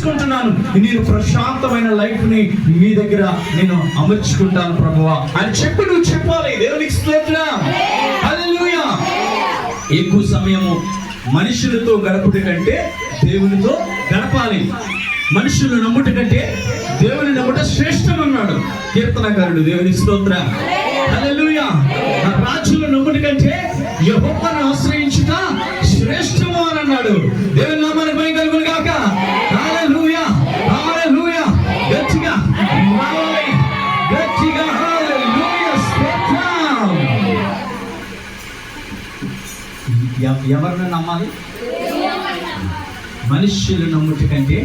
చేసుకుంటున్నాను, నేను ప్రశాంతమైన లైఫ్ ని మీ దగ్గర నేను అమర్చుకుంటాను ప్రభువా అని చెప్పి నువ్వు చెప్పాలి. దేవునికి స్తోత్రం. హల్లెలూయా. ఎక్కువ సమయము మనుషులతో గడపట కంటే దేవునితో గడపాలి. మనుషులు నమ్ముట కంటే దేవుని నమ్ముట శ్రేష్టం అన్నాడు కీర్తనకారుడు. దేవుని స్తోత్రం. హల్లెలూయా. రాజులు నమ్ముట కంటే యెహోవాను ఆశ్రయించుట శ్రేష్టము అని అన్నాడు. దేవుని నామానికి మహిమ కలుగును గాక. హల్లెలూయా. హల్లెలూయా. గట్టిగా రావాలి, గట్టిగా హల్లెలూయా. స్తోత్రం. ఎవరిని నమ్మాలి? మనుష్యులు నమ్ముట కంటే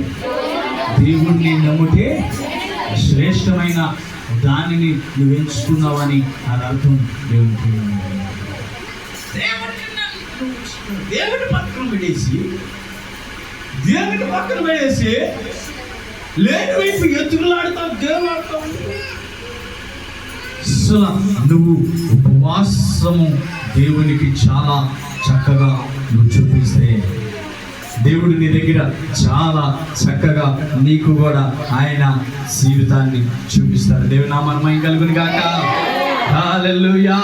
దేవుణ్ణి నమ్ముటే శ్రేష్టమైన దానిని నువ్వు ఎంచుకున్నావని అది అర్థం. దేవుడి పక్కన పెడేసి లేని వైపు ఎత్తుకులాడుతావు, దేవుడు. అసలు నువ్వు ఉపవాసము దేవునికి చాలా చక్కగా నువ్వు చూపిస్తే దేవుడు నీ దగ్గర చాలా చక్కగా నీకు కూడా ఆయన జీవితాన్ని చూపిస్తాడు. దేవుని నామమున మహిమ కలుగును గాక. హల్లెలూయా.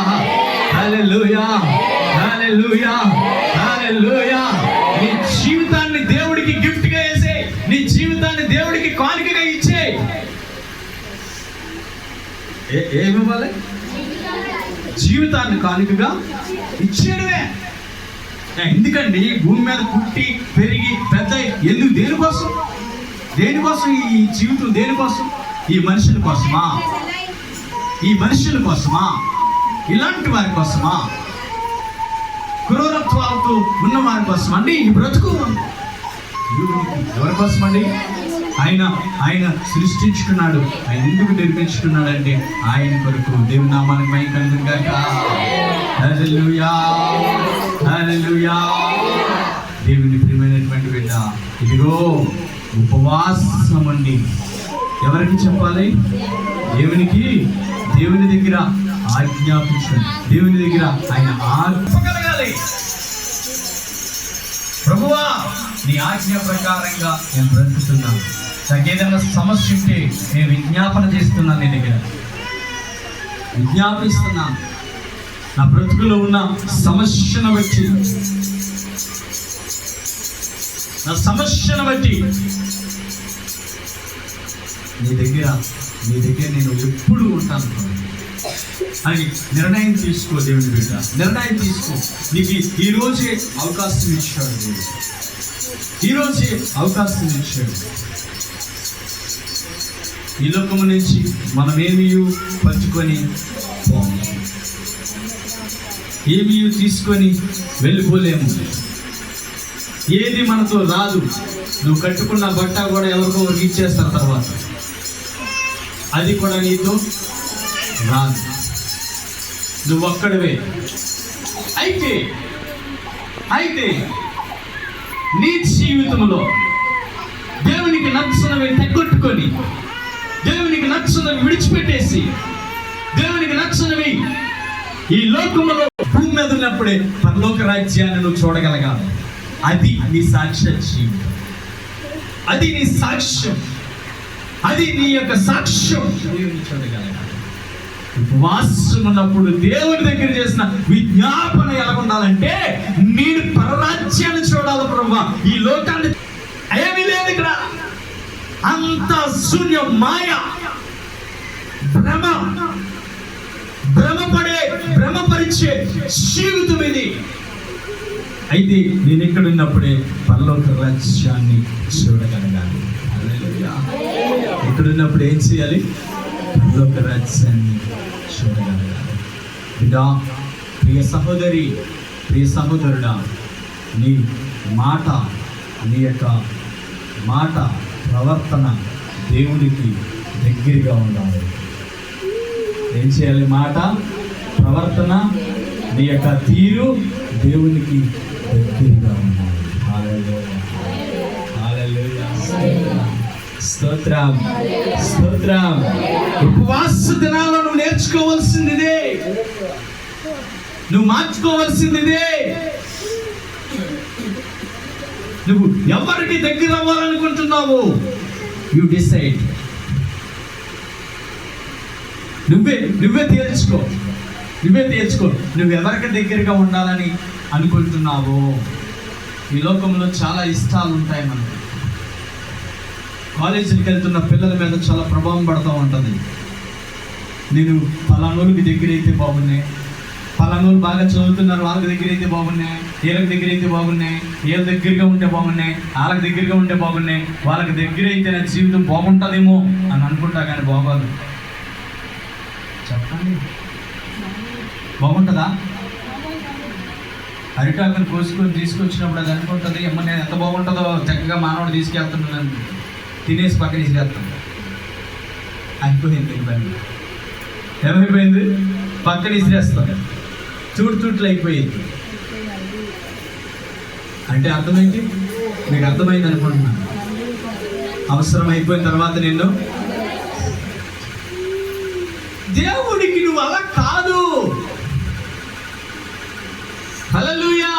హల్లెలూయా. హల్లెలూయా. హల్లెలూయా. నీ జీవితాన్ని దేవుడికి గిఫ్ట్ గా వేసే, నీ జీవితాన్ని దేవుడికి కానుకగా ఇచ్చే. ఏమి ఇవ్వాలి? జీవితాన్ని కానుకగా ఇచ్చేయడమే. ఎందుకండి భూమి మీద పుట్టి పెరిగి పెద్ద ఎందుకు? దేనికోసం? దేనికోసం ఈ జీవితం? దేనికోసం? ఈ మనుషుల కోసమా? ఈ మనుషుల కోసమా? ఇలాంటి వారి కోసమా? క్రూరత్వాలతో ఉన్న వారి కోసం అండి ఈ బ్రతుకు? ఎవరి కోసం అండి? ఆయన సృష్టించుకున్నాడు. ఆయన ఎందుకు నిర్మించుకున్నాడంటే ఆయన కొరకు. దేవుని నామానికి మహిమ కలుగును గాక. హల్లెలూయా. హల్లెలూయా. దేవుని ప్రియమైనటువంటి బిడ్డ, ఇదిగో ఉపవాసం అండి. ఎవరికి చెప్పాలి? దేవునికి. దేవుని దగ్గర ఆజ్ఞాపించండి. దేవుని దగ్గర ఆయన ఆజ్ఞాపించగలగాలి. ప్రభువా, నీ ఆజ్ఞ ప్రకారంగా నేను బ్రతుకుతున్నాను. నాకేదైనా సమస్య ఉంటే నేను విజ్ఞాపన చేస్తున్నాను, నీ దగ్గర విజ్ఞాపిస్తున్నాను. నా బ్రతుకులో ఉన్న సమస్యను బట్టి, నా సమస్యను బట్టి నీ దగ్గర నేను ఎప్పుడు ఉంటాను అని నిర్ణయం తీసుకో. దేవుని బిడ్డ, నిర్ణయం తీసుకో. నీకు ఈరోజే అవకాశం ఇచ్చాడు. దేవుడు ఈరోజే అవకాశం ఇచ్చాడు. ఈ లోకము నుంచి మనమేమీ పంచుకొని పోము, ఏమీ తీసుకొని వెళ్ళిపోలేము. ఏది మనతో రాదు. నువ్వు కట్టుకున్న బట్ట కూడా ఎవరికో ఇచ్చేస్తారు తర్వాత, అది కూడా నీతో రాదు. నువ్వు ఒక్కడివే. అయితే నీ జీవితంలో దేవునికి నచ్చినవి తగ్గొట్టుకొని, దేవునికి నచ్చినవి విడిచిపెట్టేసి, దేవునికి నచ్చినవి ఈ లోకంలో భూమి మీద ఉన్నప్పుడే పరలోక రాజ్యాన్ని నువ్వు చూడగలగాలి. అది నీ సాక్ష్య జీవితం. అది నీ సాక్ష్యం. అది నీ యొక్క సాక్ష్యం. దేవుని చూడగలగాలి. ఉపవాసం ఉన్నప్పుడు దేవుని దగ్గర చేసిన విజ్ఞాపన ఎలా ఉండాలంటే, నేను పరరాజ్యాన్ని చూడాలి ప్రభువా. ఈ లోకాన్ని ఏమీ లేదు ఇక్కడ. అంత శూన్యం, మాయ, భ్రమపరిచే జీవితం ఇది. అయితే నేను ఇక్కడ ఉన్నప్పుడే పరలోక రాజ్యాన్ని చూడగలగాలి. ఇక్కడ ఉన్నప్పుడు ఏం చేయాలి? పరలోక రాజ్యాన్ని చూడగలగాలి. బిడ్డా, ప్రియ సహోదరి, ప్రియ సహోదరుడా, నీ మాట, నీ యొక్క మాట, ప్రవర్తన దేవునికి దగ్గరగా ఉండాలి. ఏం చేయాలి? మాట, ప్రవర్తన, నీ యొక్క తీరు దేవునికి దగ్గరగా ఉండాలి. హల్లెలూయా. హల్లెలూయా. స్తోత్రం. స్తోత్రం. ఉపవాస దినాల్లో నువ్వు నేర్చుకోవాల్సింది ఇదే. నువ్వు మార్చుకోవాల్సింది ఇదే. నువ్వు ఎవరికి దగ్గర అవ్వాలనుకుంటున్నావు? You decide. నువ్వే తేల్చుకో. నువ్వు ఎవరికి దగ్గరగా ఉండాలని అనుకుంటున్నావో. ఈ లోకంలో చాలా ఇష్టాలు ఉంటాయి మనకు. కాలేజీకి వెళ్తున్న పిల్లల మీద చాలా ప్రభావం పడుతూ ఉంటుంది. నేను పలానోళ్ళకి దగ్గర అయితే బాగున్నాయి, పలానోళ్ళు బాగా చదువుతున్నారు వాళ్ళకి దగ్గర అయితే బాగున్నాయి, వీళ్ళకి దగ్గర అయితే బాగున్నాయి, వీళ్ళ దగ్గరగా ఉంటే బాగున్నాయి, వాళ్ళకి దగ్గరగా ఉంటే బాగున్నాయి, వాళ్ళకి దగ్గర అయితే నా జీవితం బాగుంటుందేమో అని అనుకుంటా. కానీ బాగోదు. చెప్పండి, బాగుంటుందా? అరిటాకుని కోసుకొని తీసుకొచ్చినప్పుడు అది అనుకుంటుంది, అమ్మ నేను ఎంత బాగుంటుందో, చక్కగా మానవుడు తీసుకెళ్తున్నాను, తినేసి పక్కన తీసుకెళ్తాను. అయిపోయింది పని. ఏమైపోయింది? పక్కన ఇసిరేస్తాను. చూట్లు అయిపోయింది. అంటే అర్థమైంది? మీకు అర్థమైంది అనుకుంటున్నాను. అవసరం అయిపోయిన తర్వాత నేను దేవుడికి నువ్వు అలా కాదు. హల్లెలూయా.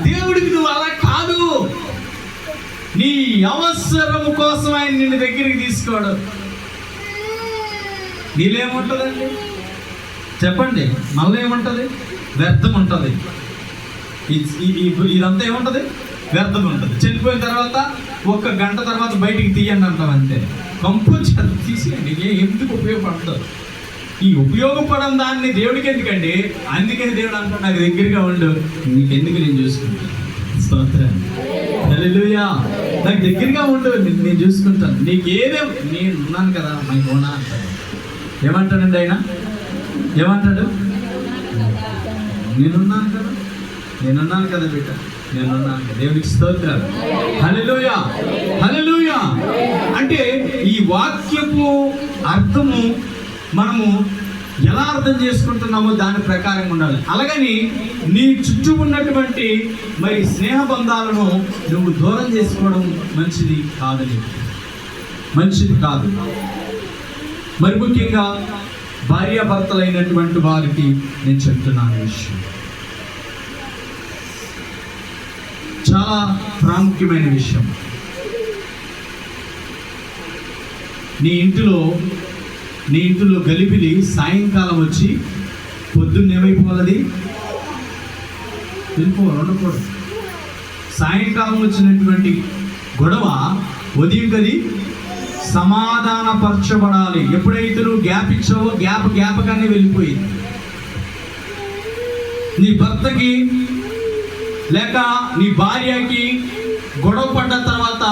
దేవుడికి నువ్వు అలా కాదు. నీ అవసరం కోసం ఆయన నిన్ను దగ్గరికి తీసుకోడు. నీళ్ళేముంటుందండి చెప్పండి? మళ్ళీ ఏముంటుంది? వ్యర్థం ఉంటుంది. ఇదంతా ఏముంటుంది? వ్యర్థం ఉంటుంది. చనిపోయిన తర్వాత 1 గంట తర్వాత బయటికి తీయండి అంటాం అంతే. కంపల్సరీ తీసేయండి. ఎందుకు ఉపయోగపడతారు? ఈ ఉపయోగపడడం దాన్ని దేవుడికి ఎందుకండి? అందుకని దేవుడు అంటాడు, నాకు దగ్గరగా ఉండు, నీకెందుకు నేను చూసుకుంటాను. స్తోత్రం. హల్లెలూయా. నాకు దగ్గరగా ఉండు, నేను చూసుకుంటాను. నీకేదేం నేను ఉన్నాను కదా మై గోనా అంటాడు. ఏమంటాడండి ఆయన? ఏమంటాడు? నేనున్నాను కదా బిడ్డ, నేనున్నాను కదా. దేవుడికి స్తోత్రాలు. హల్లెలూయా. హల్లెలూయా. అంటే ఈ వాక్యపు అర్థము మనము ఎలా అర్థం చేసుకుంటున్నామో దాని ప్రకారం ఉండాలి. అలాగని నీ చుట్టూ ఉన్నటువంటి మరి స్నేహబంధాలను నువ్వు దూరం చేసుకోవడం మంచిది కాదు. మరి ముఖ్యంగా భార్యాభర్తలైనటువంటి వారికి నేను చెప్తున్నాను విషయం చాలా ప్రాముఖ్యమైన విషయం. నీ ఇంటిలో గలిబిలి సాయంకాలం వచ్చి పొద్దున్న ఏమైపోవాలి? ఉండకూడదు. సాయంకాలం వచ్చినటువంటి గొడవ ఉదయం గది సమాధానపరచబడాలి. ఎప్పుడైతే నువ్వు గ్యాప్ ఇచ్చావో గ్యాప్గానే వెళ్ళిపోయింది. నీ భర్తకి లేక నీ భార్యకి గొడవ పడ్డ తర్వాత